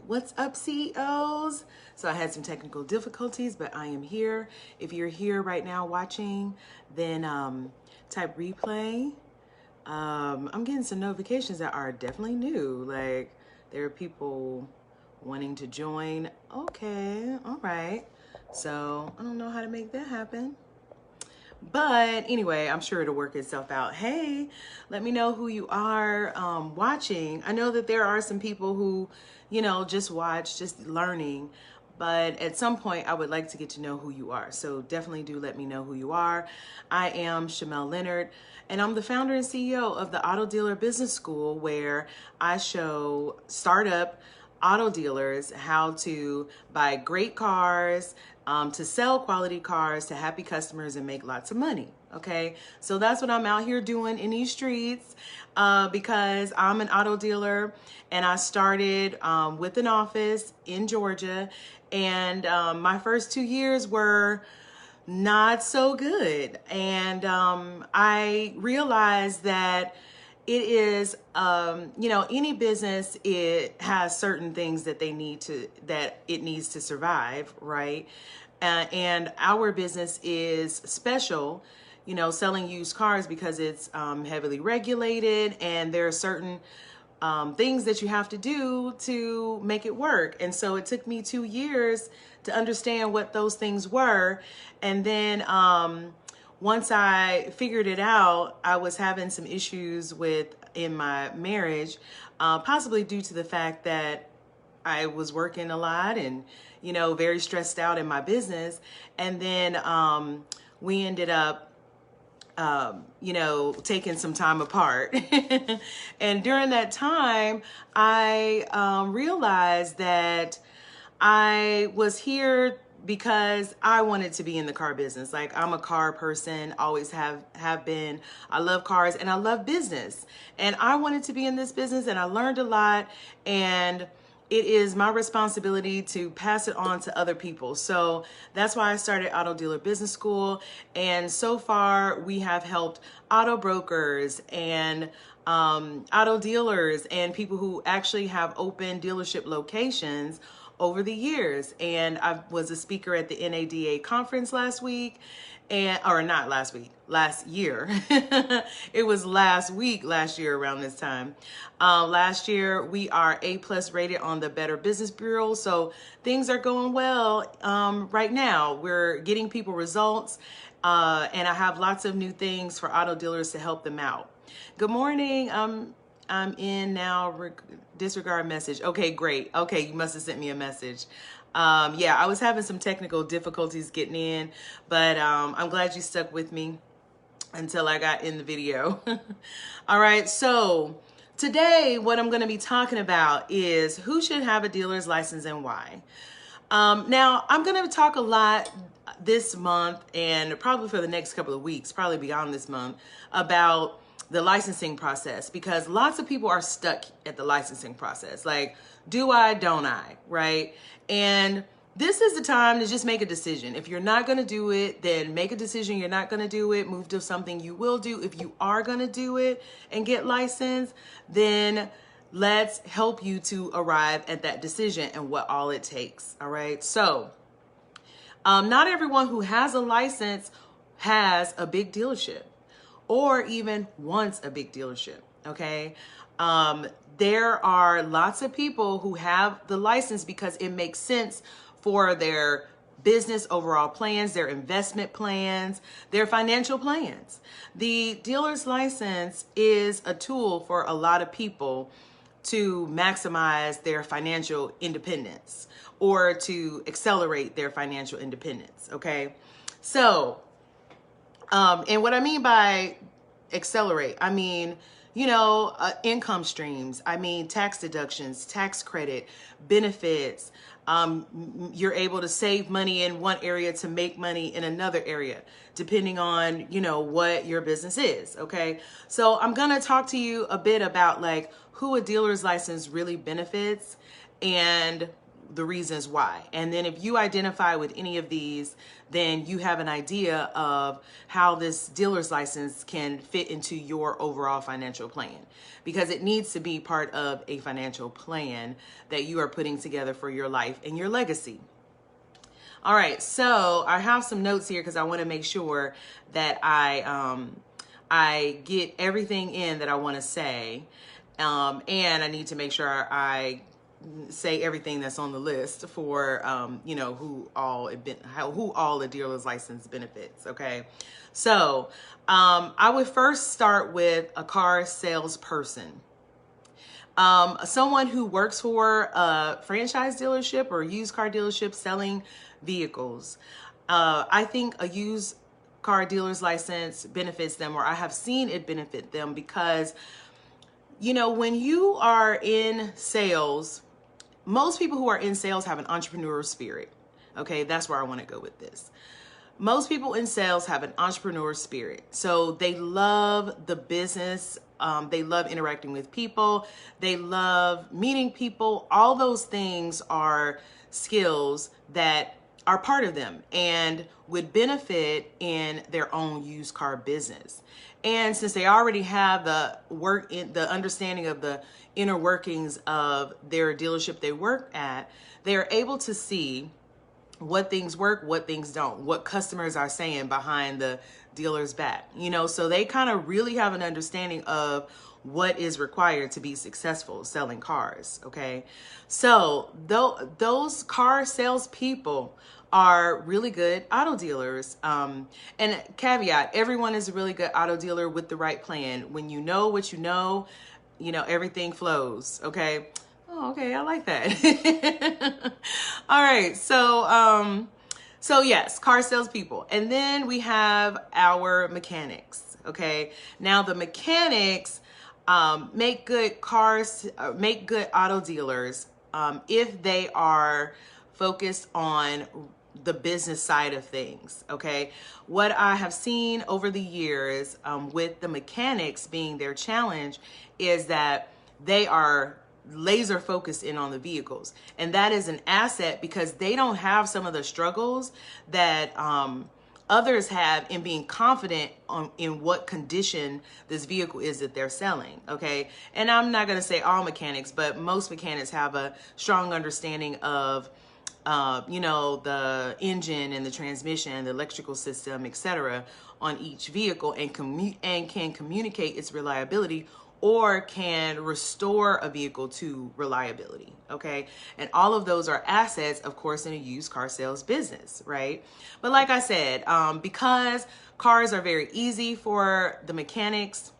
What's up, CEOs? So I had some technical difficulties, but I am here. If you're here right now watching, then type replay. I'm getting some notifications that are definitely new. Like there are people wanting to join. Okay, all right. So I don't know how to make that happen. But anyway, I'm sure it'll work itself out. Hey, let me know who you are watching. I know that there are some people who, just watch, just learning. But at some point, I would like to get to know who you are. So definitely do let me know who you are. I am Shamel Leonard, and I'm the founder and CEO of the Auto Dealer Business School, where I show startup auto dealers how to buy great cars, to sell quality cars to happy customers and make lots of money. Okay, so that's what I'm out here doing in these streets because I'm an auto dealer, and I started with an office in Georgia, and my first 2 years were not so good. And I realized that it is, any business, it has certain things that it needs to survive, right? And our business is special, selling used cars, because it's heavily regulated, and there are certain things that you have to do to make it work. And so it took me 2 years to understand what those things were. And then once I figured it out, I was having some issues in my marriage, possibly due to the fact that I was working a lot and, very stressed out in my business. And then we ended up, taking some time apart. And during that time, I realized that I was here because I wanted to be in the car business. Like, I'm a car person, always have been. I love cars and I love business. And I wanted to be in this business, and I learned a lot, and it is my responsibility to pass it on to other people. So that's why I started Auto Dealer Business School. And so far we have helped auto brokers and auto dealers and people who actually have open dealership locations over the years. And I was a speaker at the NADA conference last week, last year. It was last year around this time. Last year, we are A+ rated on the Better Business Bureau. So things are going well right now. We're getting people results, and I have lots of new things for auto dealers to help them out. Good morning. I'm in now, disregard message. Okay, great. Okay, you must have sent me a message. Yeah, I was having some technical difficulties getting in, but I'm glad you stuck with me until I got in the video. All right, so today what I'm going to be talking about is who should have a dealer's license and why. Now, I'm going to talk a lot this month, and probably for the next couple of weeks, probably beyond this month, about the licensing process, because lots of people are stuck at the licensing process. Like, do I, don't I, right? And this is the time to just make a decision. If you're not going to do it, then make a decision you're not going to do it. Move to something you will do. If you are going to do it and get licensed, then let's help you to arrive at that decision and what all it takes. All right. So not everyone who has a license has a big dealership, or even wants a big dealership, okay? There are lots of people who have the license because it makes sense for their business overall plans, their investment plans, their financial plans. The dealer's license is a tool for a lot of people to maximize their financial independence, or to accelerate their financial independence, okay? So, and what I mean by accelerate, I mean, income streams. I mean, tax deductions, tax credit, benefits. You're able to save money in one area to make money in another area, depending on, what your business is. Okay. So I'm going to talk to you a bit about like who a dealer's license really benefits, and the reasons why. And then if you identify with any of these, then you have an idea of how this dealer's license can fit into your overall financial plan, because it needs to be part of a financial plan that you are putting together for your life and your legacy. All right, so I have some notes here because I want to make sure that I get everything in that I want to say, and I need to make sure I say everything that's on the list for who all the dealer's license benefits. Okay, so I would first start with a car salesperson. Someone who works for a franchise dealership or used car dealership selling vehicles. I think a used car dealer's license benefits them, or I have seen it benefit them, because, when you are in sales, most people who are in sales have an entrepreneurial spirit. Okay, that's where I want to go with this. Most people in sales have an entrepreneur spirit. So they love the business. They love interacting with people. They love meeting people. All those things are skills that are part of them and would benefit in their own used car business. And since they already have the understanding of the inner workings of their dealership they work at, they are able to see what things work, what things don't, what customers are saying behind the dealer's back, so they kind of really have an understanding of what is required to be successful selling cars. Okay, so those car salespeople are really good auto dealers. And caveat, everyone is a really good auto dealer with the right plan. When you know what you know, everything flows. Okay. Oh, okay. I like that. All right. So yes, car salespeople. And then we have our mechanics. Okay. Now the mechanics make good auto dealers if they are focused on the business side of things. Okay. What I have seen over the years with the mechanics being their challenge is that they are laser focused in on the vehicles. And that is an asset because they don't have some of the struggles that others have in being confident in what condition this vehicle is that they're selling. Okay. And I'm not going to say all mechanics, but most mechanics have a strong understanding of the engine and the transmission, the electrical system, etc., on each vehicle, and can communicate its reliability, or can restore a vehicle to reliability. Okay. And all of those are assets, of course, in a used car sales business, right? But like I said, because cars are very easy for the mechanics,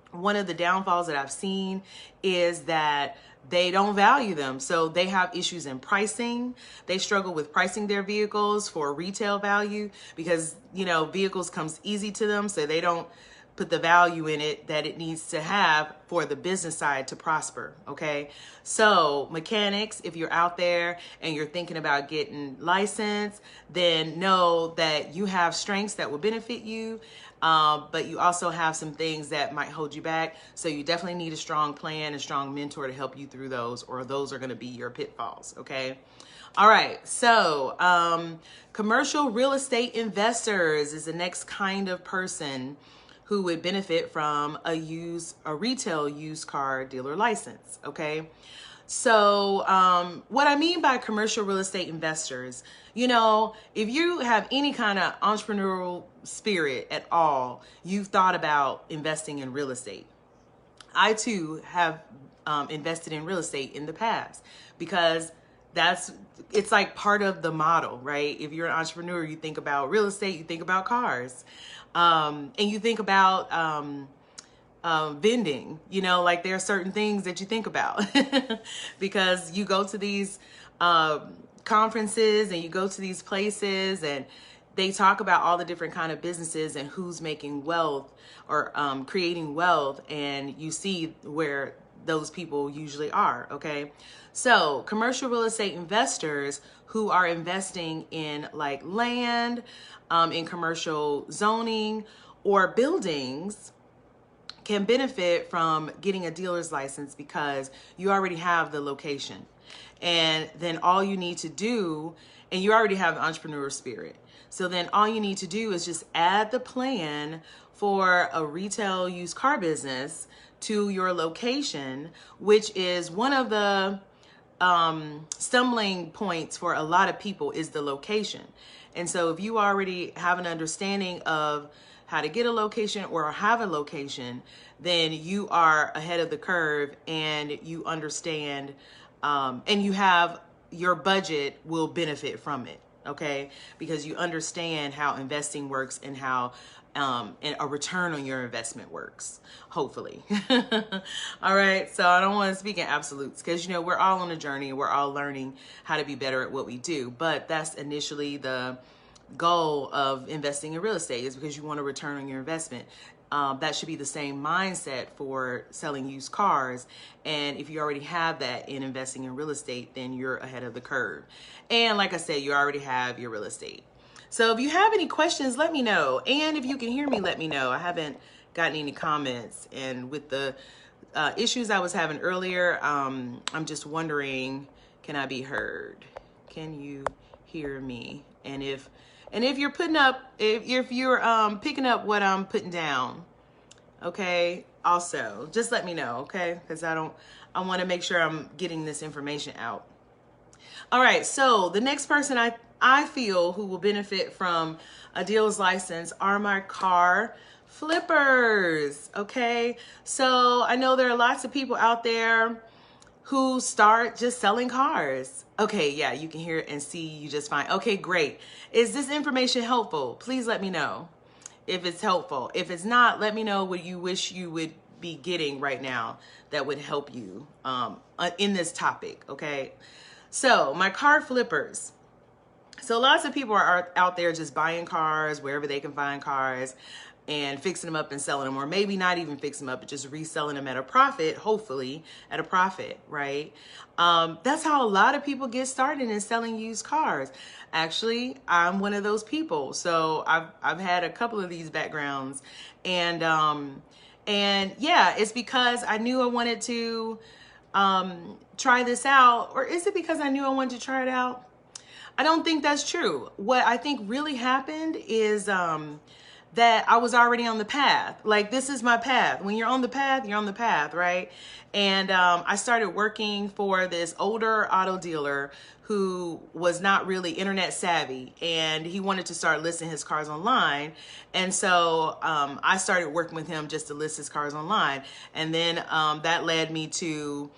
one of the downfalls that I've seen is that they don't value them. So they have issues in pricing. They struggle with pricing their vehicles for retail value because, vehicles comes easy to them. So they don't put the value in it that it needs to have for the business side to prosper. Okay. So mechanics, if you're out there and you're thinking about getting licensed, then know that you have strengths that will benefit you. But you also have some things that might hold you back. So you definitely need a strong plan, a strong mentor to help you through those, or those are going to be your pitfalls. Okay. All right. So, commercial real estate investors is the next kind of person who would benefit from a retail used car dealer license. Okay. So what I mean by commercial real estate investors, if you have any kind of entrepreneurial spirit at all, you've thought about investing in real estate. I too have invested in real estate in the past because it's like part of the model, right? If you're an entrepreneur, you think about real estate, you think about cars, and you think about vending, like there are certain things that you think about because you go to these conferences and you go to these places and they talk about all the different kind of businesses and who's making wealth or creating wealth, and you see where those people usually are. Okay. So commercial real estate investors who are investing in like land, in commercial zoning or buildings can benefit from getting a dealer's license because you already have the location. And then all you need to do, and you already have the entrepreneur spirit. So then all you need to do is just add the plan for a retail used car business to your location, which is one of the stumbling points for a lot of people is the location. And so if you already have an understanding of how to get a location or have a location, then you are ahead of the curve and you understand, and you have your budget will benefit from it. Okay, because you understand how investing works and how and a return on your investment works, hopefully. All right, so I don't want to speak in absolutes because, you know, we're all on a journey. We're all learning how to be better at what we do. But that's initially the goal of investing in real estate, is because you want a return on your investment. That should be the same mindset for selling used cars. And if you already have that in investing in real estate, then you're ahead of the curve. And like I said, you already have your real estate. So if you have any questions, let me know. And if you can hear me, let me know. I haven't gotten any comments. And with the issues I was having earlier, I'm just wondering, can I be heard? Can you hear me? And if you're putting up, if you're picking up what I'm putting down, okay, also just let me know, okay? Because I want to make sure I'm getting this information out. All right, so the next person I feel who will benefit from a dealer's license are my car flippers, okay? So I know there are lots of people out there who start just selling cars. Okay, yeah, you can hear and see you just fine. Okay, great. Is this information helpful? Please let me know if it's helpful. If it's not, let me know what you wish you would be getting right now that would help you in this topic, okay? So my car flippers. So lots of people are out there just buying cars wherever they can find cars and fixing them up and selling them, or maybe not even fixing them up, but just reselling them at a profit, hopefully at a profit, right? That's how a lot of people get started in selling used cars. Actually, I'm one of those people. So I've had a couple of these backgrounds, and yeah, it's because I knew I wanted to try this out. Or is it because I knew I wanted to try it out? I don't think that's true. What I think really happened is that I was already on the path. Like, this is my path. When you're on the path, you're on the path, right? And I started working for this older auto dealer who was not really internet savvy, and he wanted to start listing his cars online. And so I started working with him just to list his cars online. And then that led me to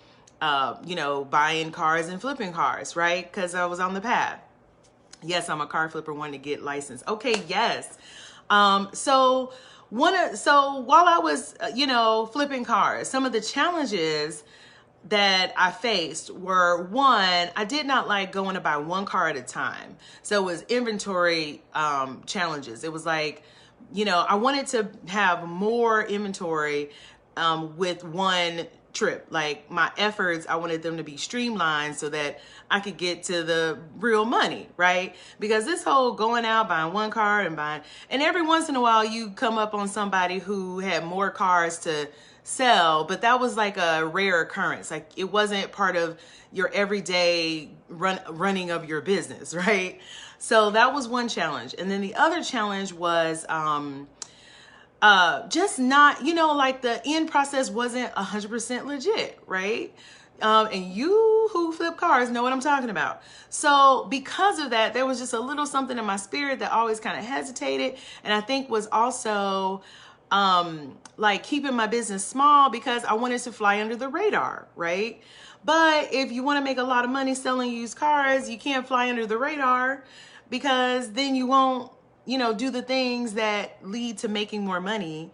you know, buying cars and flipping cars, right? Because I was on the path. Yes, I'm a car flipper, wanting to get licensed. Okay, yes. So while I was, you know, flipping cars, some of the challenges that I faced were, one, I did not like going to buy one car at a time. So it was inventory challenges. It was like, you know, I wanted to have more inventory with one trip. Like, my efforts, I wanted them to be streamlined so that I could get to the real money, right? Because this whole going out, buying one car and every once in a while you come up on somebody who had more cars to sell, but that was like a rare occurrence. Like, it wasn't part of your everyday running of your business, right? So that was one challenge. And then the other challenge was just not, you know, like, the end process wasn't 100% legit, right? And you who flip cars know what I'm talking about. So because of that, there was just a little something in my spirit that always kind of hesitated. And I think was also like keeping my business small because I wanted to fly under the radar, right? But if you want to make a lot of money selling used cars, you can't fly under the radar, because then you won't, you know, do the things that lead to making more money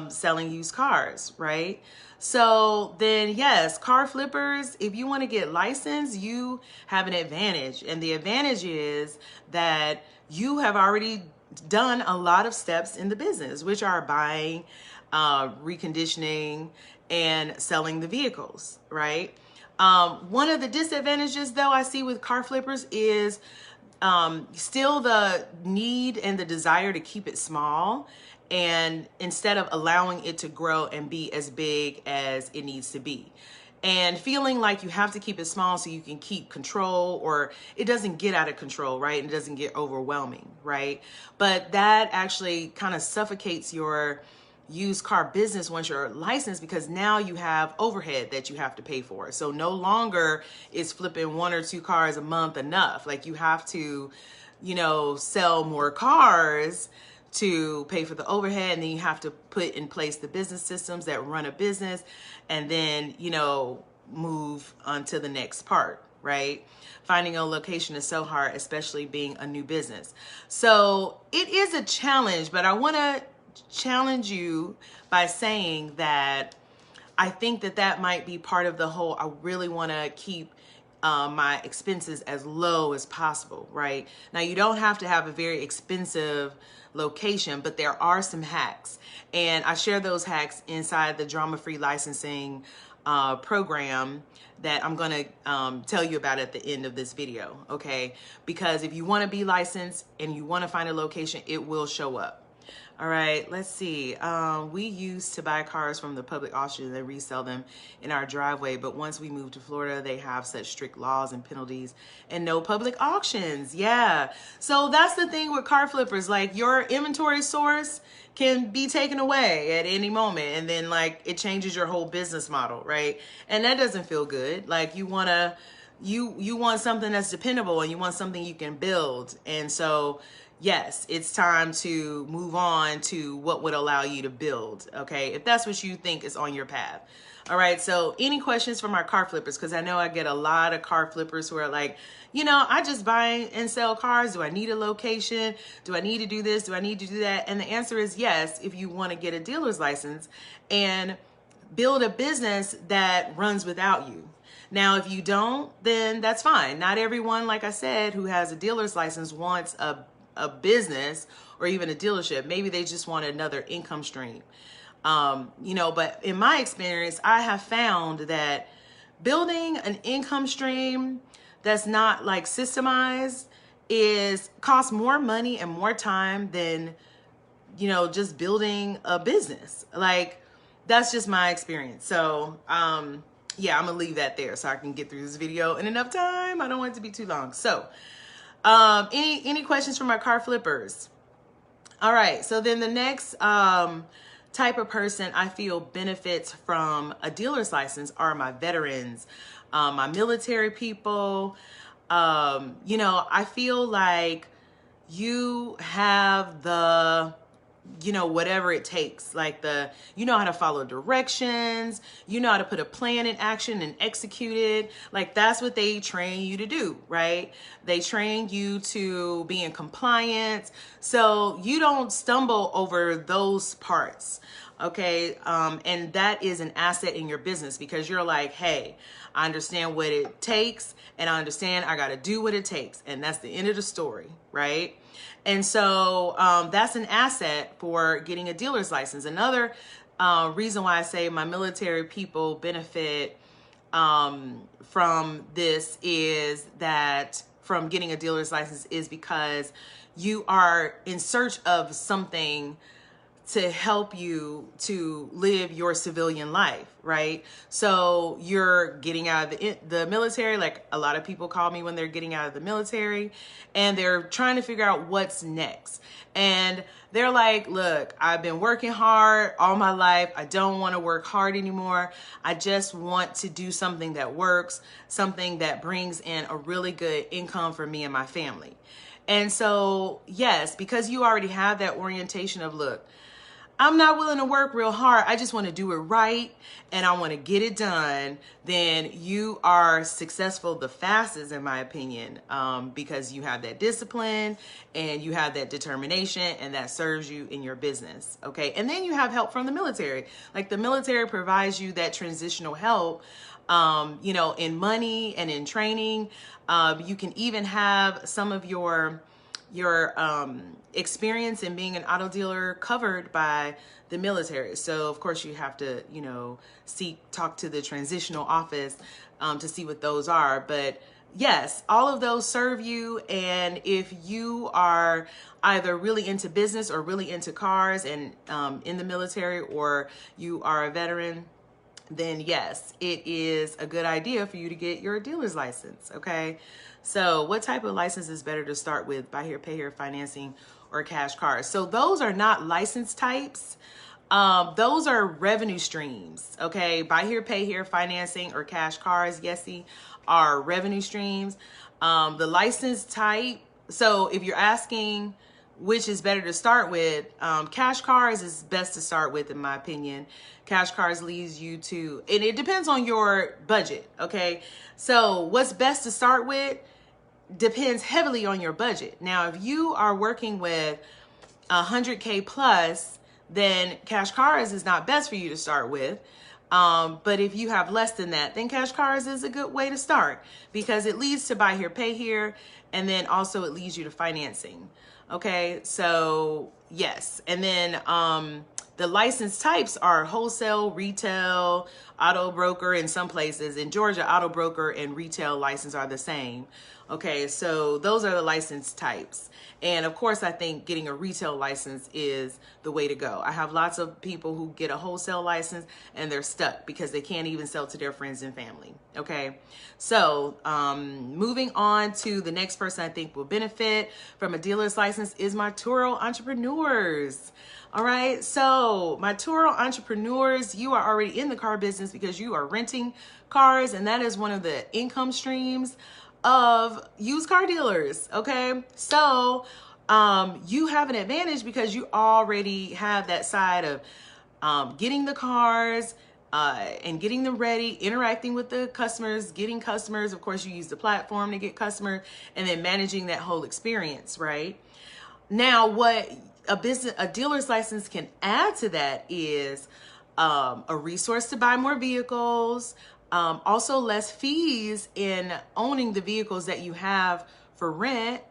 selling used cars, right? So then, yes, car flippers, if you want to get licensed, you have an advantage. And the advantage is that you have already done a lot of steps in the business, which are buying, reconditioning, and selling the vehicles, right? One of the disadvantages, though, I see with car flippers is still the need and the desire to keep it small, and instead of allowing it to grow and be as big as it needs to be. and feeling like you have to keep it small so you can keep control, or it doesn't get out of control, right? And it doesn't get overwhelming, right? But that actually kind of suffocates your used car business once you're licensed, because now you have overhead that you have to pay for. So no longer is flipping 1 or 2 cars a month enough. Like you have to, sell more cars to pay for the overhead, and then you have to put in place the business systems that run a business, and then, move on to the next part, right? Finding a location is so hard, especially being a new business. So it is a challenge, but I want to challenge you by saying that I think that might be part of the whole. I really want to keep my expenses as low as possible, right? Now, you don't have to have a very expensive location, but there are some hacks, and I share those hacks inside the drama-free licensing program that I'm going to tell you about at the end of this video, okay? Because if you want to be licensed and you want to find a location, it will show up. All right, let's see. We used to buy cars from the public auction and then resell them in our driveway. But once we moved to Florida, they have such strict laws and penalties and no public auctions. Yeah. So that's the thing with car flippers. Like, your inventory source can be taken away at any moment. And then it changes your whole business model, right? And that doesn't feel good. Like, you want something that's dependable, and you want something you can build. And so, yes, it's time to move on to what would allow you to build, okay? If that's what you think is on your path. All right, so any questions from our car flippers? Because I know I get a lot of car flippers who are like, I just buy and sell cars. Do I need a location? Do I need to do this? Do I need to do that? And the answer is yes, if you want to get a dealer's license and build a business that runs without you. Now, if you don't, then that's fine. Not everyone, like I said, who has a dealer's license wants a business or even a dealership. Maybe they just want another income stream. But in my experience, I have found that building an income stream that's not systemized costs more money and more time than, just building a business. That's just my experience. So, yeah, I'm gonna leave that there so I can get through this video in enough time. I don't want it to be too long. So, any questions from our car flippers? All right, so then the next type of person I feel benefits from a dealer's license are my veterans, my military people. I feel like you have the whatever it takes, how to follow directions, how to put a plan in action and execute it. That's what they train you to do, right? They train you to be in compliance, so you don't stumble over those parts, okay? And that is an asset in your business, because you're like, hey, I understand what it takes, and I understand I got to do what it takes, and that's the end of the story, right? And so that's an asset for getting a dealer's license. Another reason why I say my military people benefit from this is that from getting a dealer's license is because you are in search of something to help you to live your civilian life, right? So you're getting out of the military. Like, a lot of people call me when they're getting out of the military and they're trying to figure out what's next. And they're like, look, I've been working hard all my life. I don't want to work hard anymore. I just want to do something that works, something that brings in a really good income for me and my family. And so, yes, because you already have that orientation of, look, I'm not willing to work real hard, I just want to do it right and I want to get it done, then you are successful the fastest, in my opinion, because you have that discipline and you have that determination, and that serves you in your business, okay? And then you have help from the military. Like, the military provides you that transitional help, in money and in training. You can even have some of your experience in being an auto dealer covered by the military. So of course you have to, talk to the transitional office to see what those are. But yes, all of those serve you. And if you are either really into business or really into cars and in the military, or you are a veteran, then yes, it is a good idea for you to get your dealer's license, okay? So what type of license is better to start with? Buy here, pay here, financing, or cash cars? So those are not license types. Those are revenue streams, okay? Buy here, pay here, financing, or cash cars, yesy, are revenue streams. The license type, so if you're asking which is better to start with, cash cars is best to start with, in my opinion. Cash cars leads you to, and it depends on your budget, okay? So what's best to start with depends heavily on your budget. Now, if you are working with 100K plus, then cash cars is not best for you to start with. But if you have less than that, then cash cars is a good way to start, because it leads to buy here, pay here, and then also it leads you to financing. Okay, so yes. And then the license types are wholesale, retail, auto broker. In some places in Georgia, auto broker and retail license are the same. Okay, so those are the license types. And of course, I think getting a retail license is the way to go. I have lots of people who get a wholesale license and they're stuck because they can't even sell to their friends and family. Okay, so moving on to the next person I think will benefit from a dealer's license is my Turo entrepreneurs. All right, so my Turo entrepreneurs, you are already in the car business because you are renting cars, and that is one of the income streams of used car dealers. Okay, so you have an advantage because you already have that side of getting the cars and getting them ready, interacting with the customers, getting customers. Of course, you use the platform to get customers, and then managing that whole experience, right? Now, what a dealer's license can add to that is a resource to buy more vehicles, also less fees in owning the vehicles that you have for rent,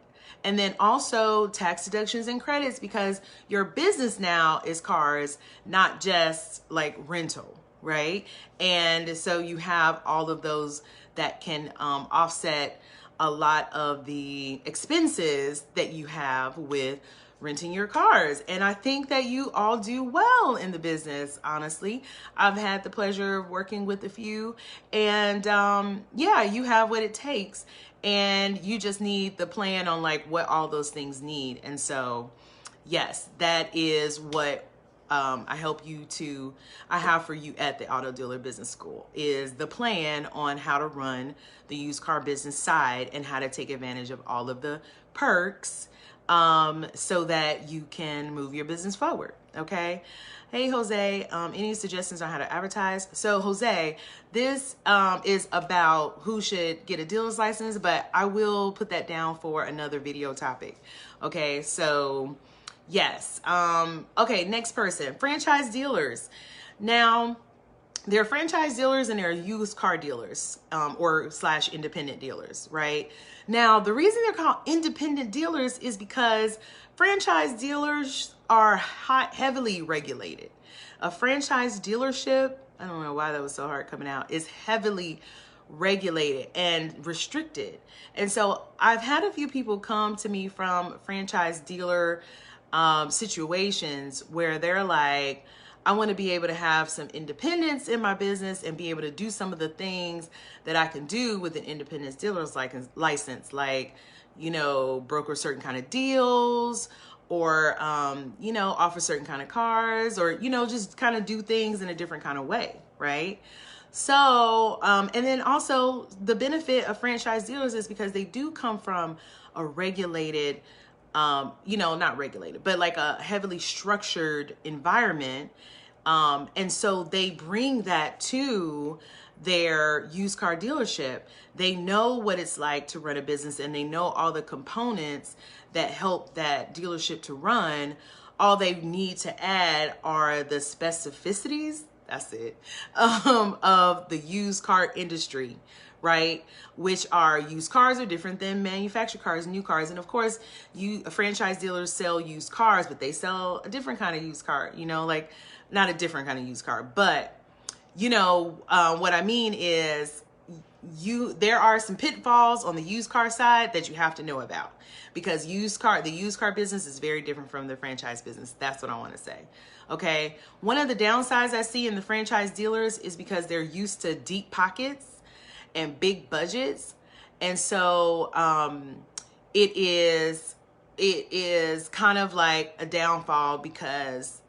and then also tax deductions and credits, because your business now is cars, not just like rental, right? And so you have all of those that can offset a lot of the expenses that you have with renting your cars. And I think that you all do well in the business, honestly. I've had the pleasure of working with a few, and yeah, you have what it takes, and you just need the plan on like what all those things need. And so yes, that is what I have for you at the Auto Dealer Business School, is the plan on how to run the used car business side and how to take advantage of all of the perks so that you can move your business forward. Okay. Hey, Jose, any suggestions on how to advertise? So Jose, this is about who should get a dealer's license, but I will put that down for another video topic. Okay. So yes. Okay. Next person, franchise dealers. Now, there are franchise dealers and there are used car dealers, or / independent dealers, right? Now, the reason they're called independent dealers is because franchise dealers are heavily regulated. A franchise dealership, I don't know why that was so hard coming out, is heavily regulated and restricted. And so I've had a few people come to me from franchise dealer situations where they're like, I want to be able to have some independence in my business and be able to do some of the things that I can do with an independent dealer's license, like, you know, broker certain kind of deals, or, you know, offer certain kind of cars, or, you know, just kind of do things in a different kind of way, right? So, and then also the benefit of franchise dealers is because they do come from a regulated, you know, not regulated, but like a heavily structured environment. And so they bring that to their used car dealership. They know what it's like to run a business, and they know all the components that help that dealership to run. All they need to add are the specificities, that's it, of the used car industry, right? Which are, used cars are different than manufactured cars, new cars. And of course, franchise dealers sell used cars, but they sell a different kind of used car, you know, like not a different kind of used car, but you know, what I mean is there are some pitfalls on the used car side that you have to know about, because the used car business is very different from the franchise business. That's what I want to say. Okay. One of the downsides I see in the franchise dealers is because they're used to deep pockets and big budgets. And so it is kind of like a downfall, because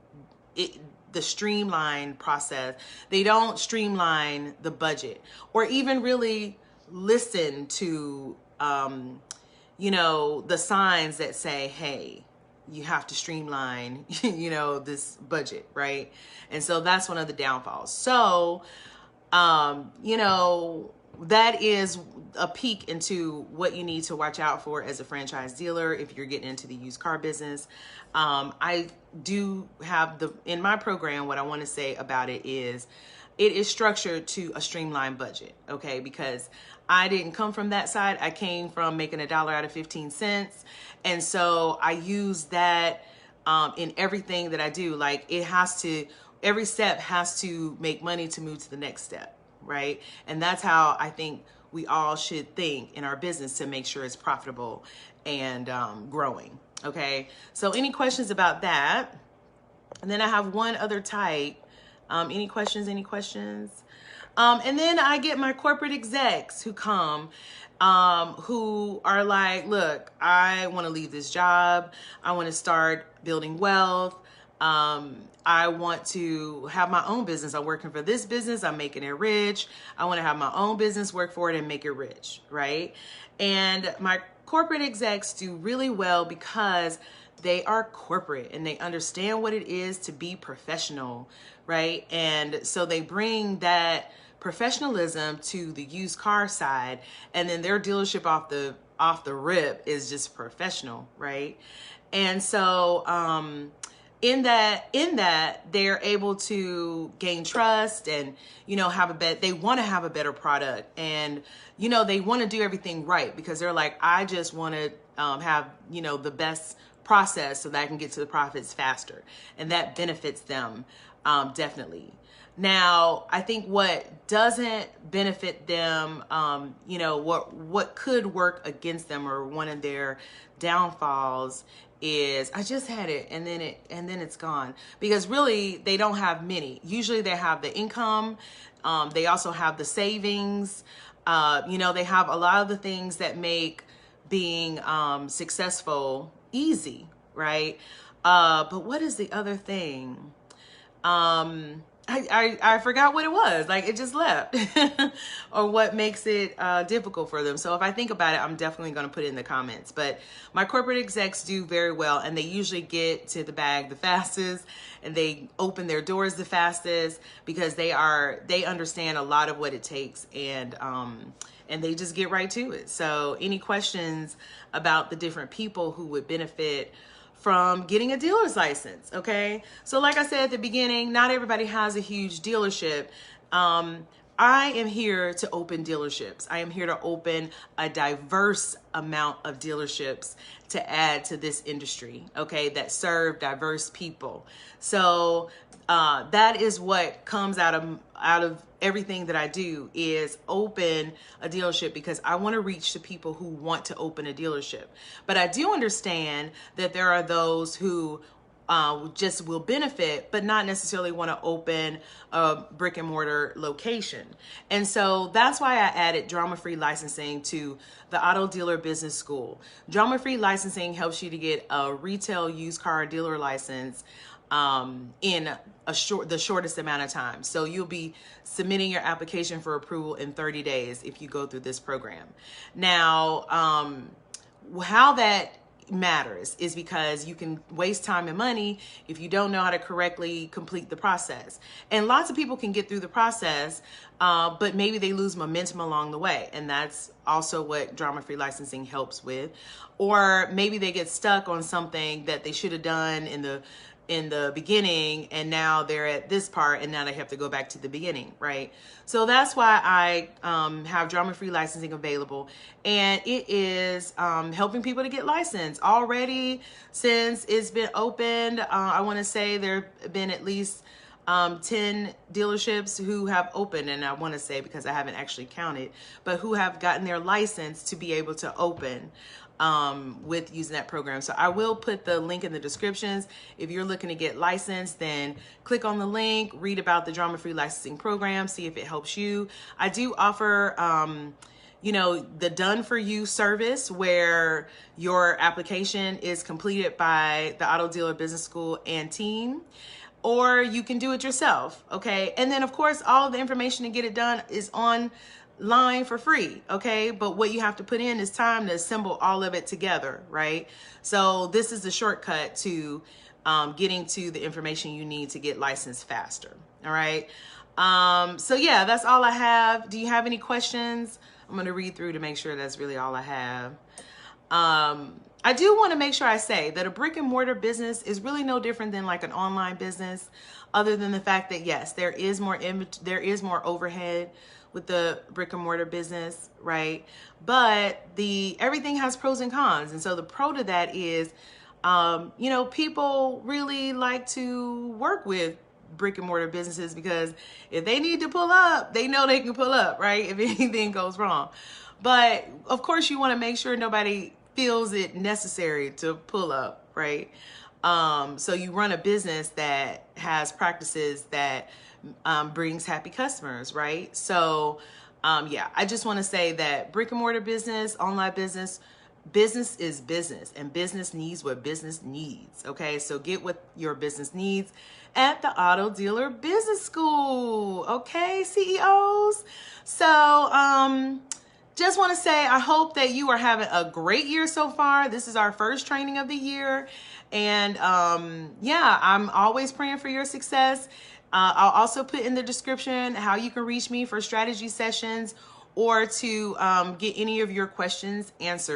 the streamline process, they don't streamline the budget or even really listen to the signs that say, hey, you have to streamline this budget, right? And so that's one of the downfalls. So that is a peek into what you need to watch out for as a franchise dealer if you're getting into the used car business. I do have in my program, what I want to say about it is structured to a streamlined budget, okay? Because I didn't come from that side. I came from making $1 out of 15 cents. And so I use that in everything that I do. Like, every step has to make money to move to the next step. Right? And that's how I think we all should think in our business to make sure it's profitable and growing. Okay. So any questions about that? And then I have one other type. Any questions? And then I get my corporate execs who come, who are like, look, I want to leave this job. I want to start building wealth. I want to have my own business. I'm working for this business. I'm making it rich. I want to have my own business, work for it, and make it rich, right? And my corporate execs do really well because they are corporate and they understand what it is to be professional, right? And so they bring that professionalism to the used car side, and then their dealership off the rip is just professional, right? And so in that they're able to gain trust and they want to have a better product, and they want to do everything right, because they're like, I just want to have the best process so that I can get to the profits faster, and that benefits them definitely. Now, I think what doesn't benefit them, what could work against them, or one of their downfalls, is I just had it and then it's gone, because really they don't have many. Usually they have the income, they also have the savings, they have a lot of the things that make being successful easy, right? But what is the other thing? I forgot what it was. Like, it just left. Or what makes it difficult for them. So if I think about it, I'm definitely going to put it in the comments. But my corporate execs do very well, and they usually get to the bag the fastest, and they open their doors the fastest, because they understand a lot of what it takes, and they just get right to it. So any questions about the different people who would benefit from getting a dealer's license? Okay. So like I said at the beginning, not everybody has a huge dealership. I am here to open dealerships. I am here to open a diverse amount of dealerships to add to this industry, okay, that serve diverse people. So that is what comes out of everything that I do, is open a dealership, because I want to reach the people who want to open a dealership. But I do understand that there are those who just will benefit, but not necessarily want to open a brick and mortar location. And so that's why I added drama-free licensing to the Auto Dealer Business School. Drama-free licensing helps you to get a retail used car dealer license in the shortest amount of time. So you'll be submitting your application for approval in 30 days if you go through this program. Now, how that matters is because you can waste time and money if you don't know how to correctly complete the process. And lots of people can get through the process, but maybe they lose momentum along the way. And that's also what drama-free licensing helps with. Or maybe they get stuck on something that they should have done in the beginning, and now they're at this part, and now they have to go back to the beginning, right? So that's why I have drama-free licensing available, and it is helping people to get licensed already. Since it's been opened, I want to say there have been at least 10 dealerships who have opened, and I want to say, because I haven't actually counted, but who have gotten their license to be able to open with using that program. So I will put the link in the descriptions. If you're looking to get licensed, then click on the link, read about the drama-free licensing program, see if it helps you. I do offer you know, the done for you service, where your application is completed by the Auto Dealer Business School and team, or you can do it yourself. Okay. And then of course, all of the information to get it done is online for free. Okay. But what you have to put in is time to assemble all of it together. Right. So this is the shortcut to getting to the information you need to get licensed faster. All right. So yeah, that's all I have. Do you have any questions? I'm going to read through to make sure that's really all I have. I do want to make sure I say that a brick and mortar business is really no different than like an online business, other than the fact that yes, there is more overhead with the brick and mortar business, right? But everything has pros and cons. And so the pro to that is, you know, people really like to work with brick and mortar businesses, because if they need to pull up, they know they can pull up, right? If anything goes wrong. But of course you want to make sure nobody feels it necessary to pull up, right? So you run a business that has practices that brings happy customers, right? So yeah, I just want to say that brick and mortar business, online business, business is business, and business needs what business needs. Okay, so get what your business needs at the Auto Dealer Business School. Okay, CEOs. So just want to say, I hope that you are having a great year so far. This is our first training of the year, and yeah, I'm always praying for your success. I'll also put in the description how you can reach me for strategy sessions, or to get any of your questions answered.